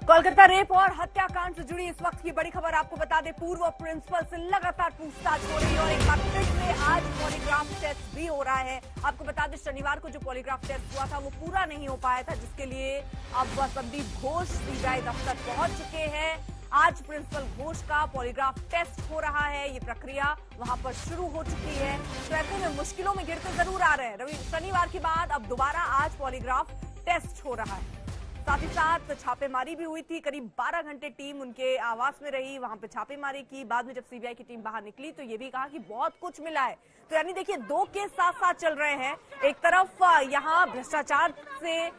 Kolkata rape और हत्याकांड से जुड़ी इस वक्त की बड़ी खबर आपको बता दें, पूर्व प्रिंसिपल से लगातार पूछताछ हो रही है और एक बार फिर से आज पॉलीग्राफ टेस्ट भी हो रहा है। आपको बता दें, शनिवार को जो पॉलीग्राफ टेस्ट हुआ था वो पूरा नहीं हो पाया था, जिसके लिए अब संदीप घोष सीबीआई दफ्तर पहुंच चुके हैं। आज प्रिंसिपल घोष का पॉलीग्राफ टेस्ट हो रहा है, ये प्रक्रिया वहां पर शुरू हो चुकी है। तो ऐसे में मुश्किलों में गिरते जरूर आ रहे हैं। शनिवार के बाद अब दोबारा आज पॉलीग्राफ टेस्ट हो रहा है। साथ ही साथ छापेमारी भी हुई थी। करीब 12 घंटे टीम उनके आवास में रही, वहां पे छापेमारी की। बाद में जब सीबीआई की टीम बाहर निकली तो ये भी कहा कि बहुत कुछ मिला है। तो यानी देखिए, दो केस साथ साथ चल रहे हैं। एक तरफ यहाँ भ्रष्टाचार से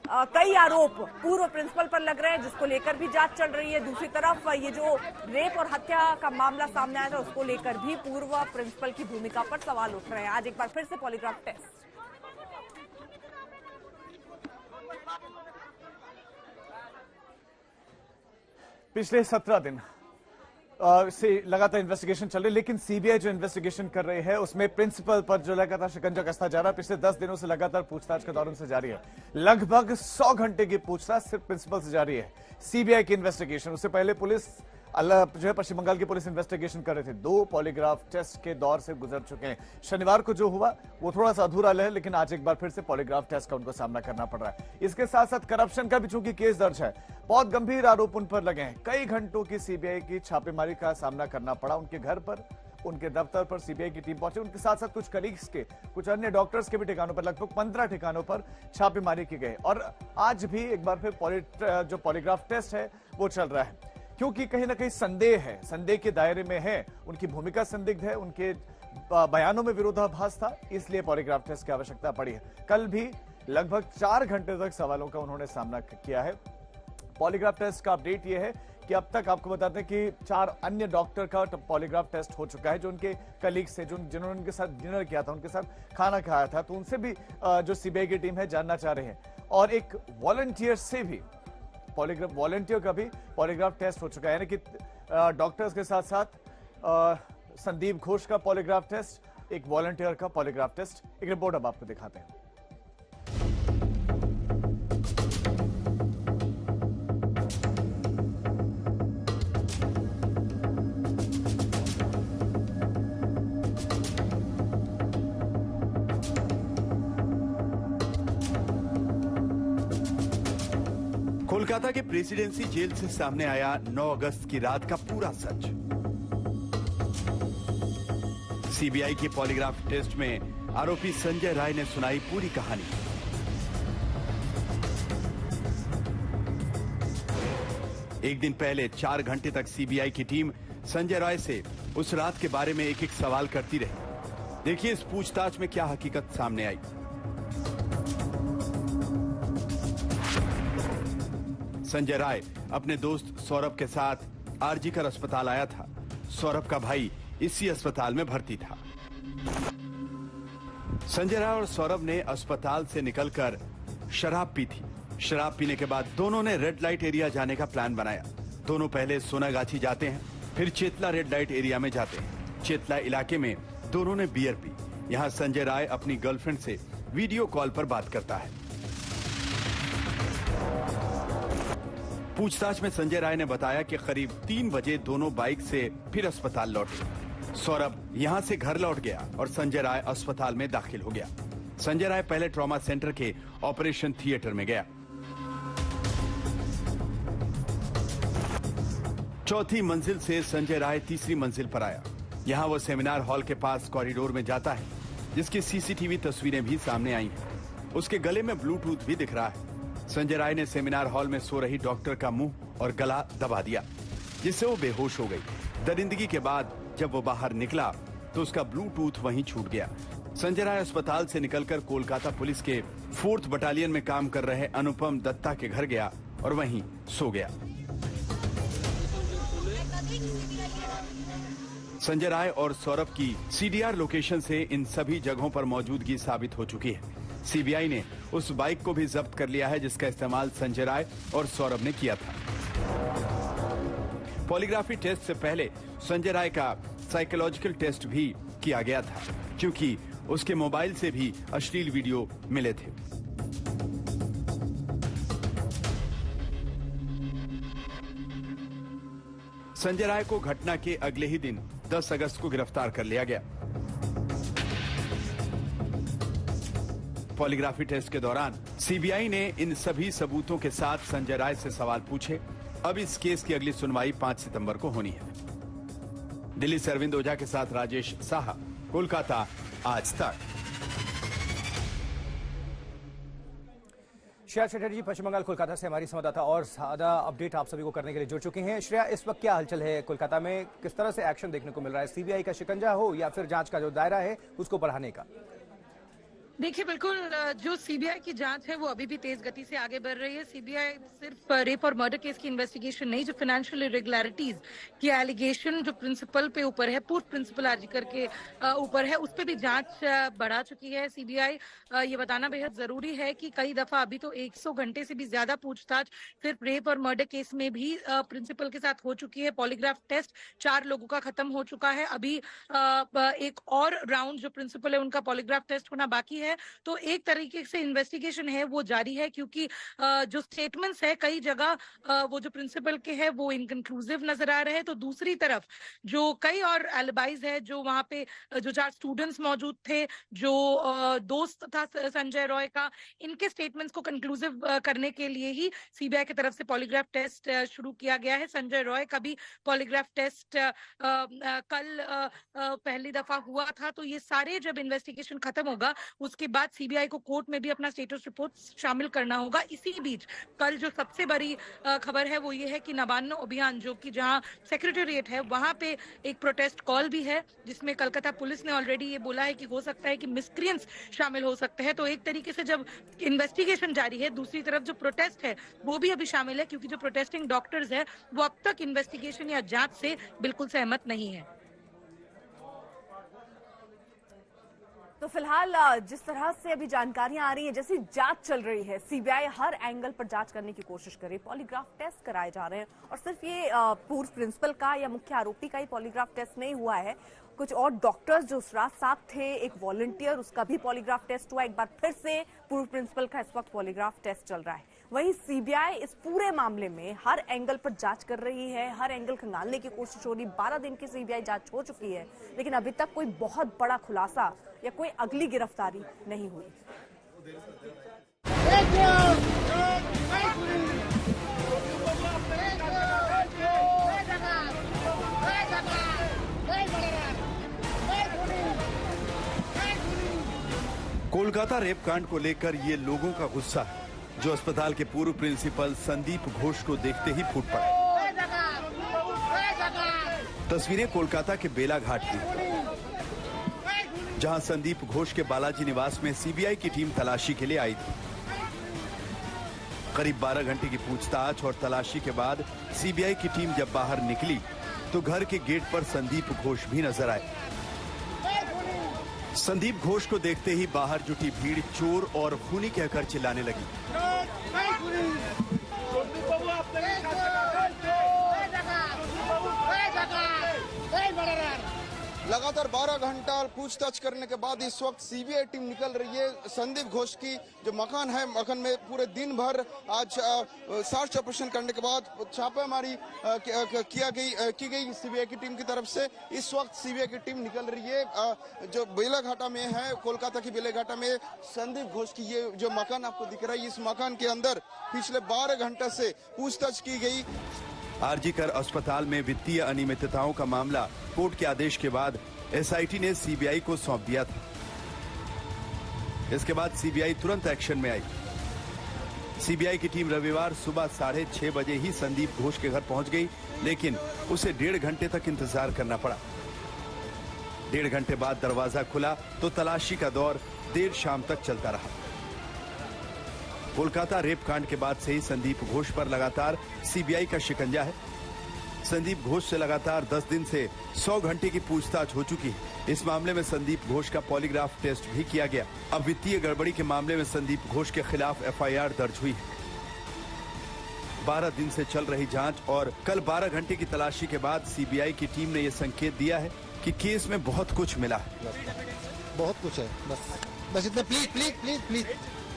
कई आरोप पूर्व प्रिंसिपल पर लग रहे हैं, जिसको लेकर भी जांच चल रही है। दूसरी तरफ ये जो रेप और हत्या का मामला सामने आया था, उसको लेकर भी पूर्व प्रिंसिपल की भूमिका पर सवाल उठ रहे हैं। आज एक बार फिर से पॉलीग्राफ टेस्ट। पिछले 17 दिन से लगातार इन्वेस्टिगेशन चल रही है, लेकिन सीबीआई जो इन्वेस्टिगेशन कर रही है उसमें प्रिंसिपल पर जो लगातार शिकंजा कसता जा रहा है, पिछले 10 दिनों से लगातार पूछताछ के दौरान से जारी है। लगभग 100 घंटे की पूछताछ सिर्फ प्रिंसिपल से जारी है। सीबीआई की इन्वेस्टिगेशन, उससे पहले पुलिस जो है पश्चिम बंगाल की पुलिस इन्वेस्टिगेशन कर रहे थे। 2 पॉलीग्राफ टेस्ट के दौर से गुजर चुके हैं। शनिवार को जो हुआ वो थोड़ा सा अधूरा है, लेकिन आज एक बार फिर से पॉलीग्राफ टेस्ट का उनको सामना करना पड़ रहा है। इसके साथ साथ करप्शन का भी चूंकि केस दर्ज है, बहुत गंभीर आरोप उन पर लगे हैं। कई घंटों की सीबीआई की छापेमारी का सामना करना पड़ा। उनके घर पर, उनके दफ्तर पर सीबीआई की टीम पहुंची। उनके साथ साथ कुछ कलीग्स के, कुछ अन्य डॉक्टर्स के भी ठिकानों पर, लगभग 15 ठिकानों पर छापेमारी की गई। और आज भी एक बार फिर जो पॉलीग्राफ टेस्ट है वो चल रहा है, क्योंकि कहीं ना कहीं संदेह है, संदेह के दायरे में है। उनकी भूमिका संदिग्ध है, उनके बयानों में विरोधाभास था, इसलिए पॉलीग्राफ टेस्ट की आवश्यकता पड़ी है। कल भी लगभग 4 घंटे तक सवालों का उन्होंने सामना किया है। पॉलीग्राफ टेस्ट का अपडेट यह है कि अब तक आपको बताते हैं कि 4 अन्य डॉक्टर का पॉलीग्राफ टेस्ट हो चुका है, जो उनके कलीग्स थे, जिन्होंने उनके साथ डिनर किया था, उनके साथ खाना खाया था। तो उनसे भी जो सीबीआई की टीम है जानना चाह रहे हैं। और एक वॉलंटियर से भी वॉलंटियर का भी पॉलीग्राफ टेस्ट हो चुका है, यानी कि डॉक्टर्स के साथ साथ संदीप घोष का पॉलीग्राफ टेस्ट, एक वॉलंटियर का पॉलीग्राफ टेस्ट। एक रिपोर्ट अब आपको दिखाते हैं। कोलकाता के प्रेसिडेंसी जेल से सामने आया 9 अगस्त की रात का पूरा सच। सीबीआई के पॉलीग्राफ टेस्ट में आरोपी संजय राय ने सुनाई पूरी कहानी। एक दिन पहले 4 घंटे तक सीबीआई की टीम संजय राय से उस रात के बारे में एक एक सवाल करती रही। देखिए इस पूछताछ में क्या हकीकत सामने आई। संजय राय अपने दोस्त सौरभ के साथ आरजीकर अस्पताल आया था। सौरभ का भाई इसी अस्पताल में भर्ती था। संजय राय और सौरभ ने अस्पताल से निकलकर शराब पी थी। शराब पीने के बाद दोनों ने रेड लाइट एरिया जाने का प्लान बनाया। दोनों पहले सोनागाछी जाते हैं, फिर चेतला रेड लाइट एरिया में जाते हैं। चेतला इलाके में दोनों ने बियर पी। यहाँ संजय राय अपनी गर्लफ्रेंड से वीडियो कॉल पर बात करता है। पूछताछ में संजय राय ने बताया कि करीब 3 बजे दोनों बाइक से फिर अस्पताल लौटे। सौरभ यहां से घर लौट गया और संजय राय अस्पताल में दाखिल हो गया। संजय राय पहले ट्रॉमा सेंटर के ऑपरेशन थिएटर में गया। चौथी मंजिल से संजय राय तीसरी मंजिल पर आया। यहां वो सेमिनार हॉल के पास कॉरिडोर में जाता है, जिसकी सीसीटीवी तस्वीरें भी सामने आई हैं। उसके गले में ब्लूटूथ भी दिख रहा है। संजय राय ने सेमिनार हॉल में सो रही डॉक्टर का मुंह और गला दबा दिया, जिससे वो बेहोश हो गई। दरिंदगी के बाद जब वो बाहर निकला तो उसका ब्लूटूथ वहीं छूट गया। संजय राय अस्पताल से निकलकर कोलकाता पुलिस के 4th बटालियन में काम कर रहे अनुपम दत्ता के घर गया और वहीं सो गया। संजय राय और सौरभ की सीडीआर लोकेशन से इन सभी जगहों पर मौजूदगी साबित हो चुकी है। सीबीआई ने उस बाइक को भी जब्त कर लिया है, जिसका इस्तेमाल संजय राय और सौरभ ने किया था। पॉलीग्राफी टेस्ट से पहले संजय राय का साइकोलॉजिकल टेस्ट भी किया गया था, क्योंकि उसके मोबाइल से भी अश्लील वीडियो मिले थे। संजय राय को घटना के अगले ही दिन 10 अगस्त को गिरफ्तार कर लिया गया। पॉलीग्राफी टेस्ट के दौरान सीबीआई ने इन सभी सबूतों के साथ संजय राय से सवाल पूछे। अब इस केस की अगली सुनवाई 5 सितंबर को होनी है। दिल्ली से अरविंद ओझा के साथ राजेश साहा, कोलकाता, आज तक। श्रेया चटर्जी पश्चिम बंगाल कोलकाता से हमारी संवाददाता और ज्यादा अपडेट आप सभी को करने के लिए जुड़ चुके हैं। श्रेया, इस वक्त क्या हलचल है कोलकाता में, किस तरह से एक्शन देखने को मिल रहा है? सीबीआई का शिकंजा हो या फिर जांच का जो दायरा है उसको बढ़ाने का? देखिए, बिल्कुल जो सीबीआई की जांच है वो अभी भी तेज गति से आगे बढ़ रही है। सीबीआई सिर्फ रेप और मर्डर केस की इन्वेस्टिगेशन नहीं, जो फाइनेंशियल इरेगुलरिटीज की एलिगेशन जो प्रिंसिपल पे ऊपर है, पूर्व प्रिंसिपल आरजीकर के ऊपर है, उस पे भी जांच बढ़ा चुकी है सीबीआई। ये बताना बेहद जरूरी है कि कई दफा अभी तो 100 घंटे से भी ज्यादा पूछताछ सिर्फ रेप और मर्डर केस में भी प्रिंसिपल के साथ हो चुकी है। पॉलीग्राफ टेस्ट 4 लोगों का खत्म हो चुका है। अभी एक और राउंड जो प्रिंसिपल है उनका पॉलीग्राफ टेस्ट होना बाकी है। तो एक तरीके से इन्वेस्टिगेशन है वो जारी है, क्योंकि जो स्टेटमेंट्स है कई जगह वो जो प्रिंसिपल के है वो इनकंक्लूसिव नजर आ रहे हैं। तो दूसरी तरफ जो कई और एलिबाइज है, जो वहां पे जो 4 स्टूडेंट्स मौजूद थे, जो दोस्त था संजय रॉय का, इनके स्टेटमेंट्स को कंक्लूसिव करने के लिए ही सीबीआई की तरफ से पॉलीग्राफ टेस्ट शुरू किया गया है। संजय रॉय का भी पॉलीग्राफ टेस्ट कल पहली दफा हुआ था। तो ये सारे जब इन्वेस्टिगेशन खत्म होगा उसके बाद सीबीआई को कोर्ट में भी अपना स्टेटस रिपोर्ट शामिल करना होगा। इसी बीच कल जो सबसे बड़ी खबर है वो ये है कि नबान्नो अभियान, जो कि जहां सेक्रेटेरिएट है वहां पे एक प्रोटेस्ट कॉल भी है, जिसमें कलकत्ता पुलिस ने ऑलरेडी ये बोला है कि हो सकता है कि मिसक्रिएंट्स शामिल हो सकते हैं। तो एक तरीके से जब इन्वेस्टिगेशन जारी है, दूसरी तरफ जो प्रोटेस्ट है वो भी अभी शामिल है, क्योंकि जो प्रोटेस्टिंग डॉक्टर्स है वो अब तक इन्वेस्टिगेशन या जांच से बिल्कुल सहमत नहीं है। तो फिलहाल जिस तरह से अभी जानकारियां आ रही हैं, जैसी जांच चल रही है, सीबीआई हर एंगल पर जांच करने की कोशिश कर रही है। पॉलीग्राफ टेस्ट कराए जा रहे हैं और सिर्फ ये पूर्व प्रिंसिपल का या मुख्य आरोपी का ही पॉलीग्राफ टेस्ट नहीं हुआ है, कुछ और डॉक्टर्स जो उस रात साथ थे, एक वॉलंटियर, उसका भी पॉलीग्राफ टेस्ट हुआ। एक बार फिर से पूर्व प्रिंसिपल का इस वक्त पॉलीग्राफ टेस्ट चल रहा है। वहीं सीबीआई इस पूरे मामले में हर एंगल पर जांच कर रही है, हर एंगल खंगालने की कोशिश हो रही। 12 दिन की सीबीआई जांच हो चुकी है, लेकिन अभी तक कोई बहुत बड़ा खुलासा या कोई अगली गिरफ्तारी नहीं हुई। कोलकाता रेप कांड को लेकर ये लोगों का गुस्सा है, जो अस्पताल के पूर्व प्रिंसिपल संदीप घोष को देखते ही फूट पड़े। तस्वीरें कोलकाता के बेला घाट की, जहां संदीप घोष के बालाजी निवास में सीबीआई की टीम तलाशी के लिए आई थी। करीब 12 घंटे की पूछताछ और तलाशी के बाद सीबीआई की टीम जब बाहर निकली तो घर के गेट पर संदीप घोष भी नजर आए। संदीप घोष को देखते ही बाहर जुटी भीड़ चोर और खूनी कहकर चिल्लाने लगी। लगातार 12 घंटा पूछताछ करने के बाद इस वक्त सीबीआई टीम निकल रही है। संदीप घोष की जो मकान है, मकान में पूरे दिन भर आज सर्च ऑपरेशन करने के बाद छापेमारी की गई सीबीआई की टीम की तरफ से। इस वक्त सीबीआई की टीम निकल रही है जो बेलाघाटा में है, कोलकाता की बेलाघाटा में संदीप घोष की ये जो मकान आपको दिख रहा है, इस मकान के अंदर पिछले 12 घंटे से पूछताछ की गई। आरजीकर अस्पताल में वित्तीय अनियमितताओं का मामला कोर्ट के आदेश के बाद एसआईटी ने सीबीआई को सौंप दिया था। इसके बाद सीबीआई तुरंत एक्शन में आई। सीबीआई की टीम रविवार सुबह 6:30 बजे ही संदीप घोष के घर पहुंच गई, लेकिन उसे 1.5 घंटे तक इंतजार करना पड़ा। 1.5 घंटे बाद दरवाजा खुला तो तलाशी का दौर देर शाम तक चलता रहा। कोलकाता रेप कांड के बाद से ही संदीप घोष पर लगातार सीबीआई का शिकंजा है। संदीप घोष से लगातार 10 दिन से 100 घंटे की पूछताछ हो चुकी है। इस मामले में संदीप घोष का पॉलीग्राफ टेस्ट भी किया गया। अब वित्तीय गड़बड़ी के मामले में संदीप घोष के खिलाफ एफआईआर दर्ज हुई है। 12 दिन से चल रही जांच और कल 12 घंटे की तलाशी के बाद सीबीआई की टीम ने यह संकेत दिया है कि केस में बहुत कुछ मिला है। बहुत कुछ है, बस इतना प्लीज प्लीज प्लीज प्लीज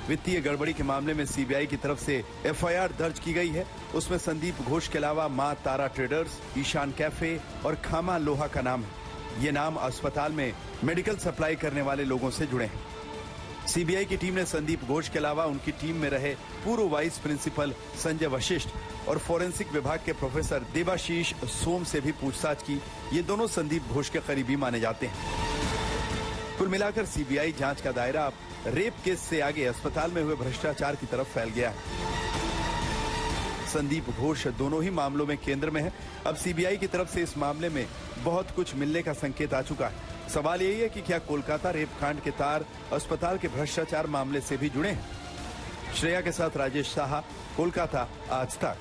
वित्तीय गड़बड़ी के मामले में सीबीआई की तरफ से एफआईआर दर्ज की गई है। उसमें संदीप घोष के अलावा मां तारा ट्रेडर्स, ईशान कैफे और खामा लोहा का नाम है। ये नाम अस्पताल में मेडिकल सप्लाई करने वाले लोगों से जुड़े हैं। सीबीआई की टीम ने संदीप घोष के अलावा उनकी टीम में रहे पूर्व वाइस प्रिंसिपल संजय वशिष्ठ और फोरेंसिक विभाग के प्रोफेसर देवाशीष सोम से भी पूछताछ की। ये दोनों संदीप घोष के करीबी माने जाते हैं। कुल मिलाकर सीबीआई जांच का दायरा अब रेप केस से आगे अस्पताल में हुए भ्रष्टाचार की तरफ फैल गया है। संदीप घोष दोनों ही मामलों में केंद्र में है। अब सीबीआई की तरफ से इस मामले में बहुत कुछ मिलने का संकेत आ चुका है। सवाल यही है कि क्या कोलकाता रेप कांड के तार अस्पताल के भ्रष्टाचार मामले से भी जुड़े हैं? श्रेया के साथ राजेश साहा, कोलकाता, आज तक।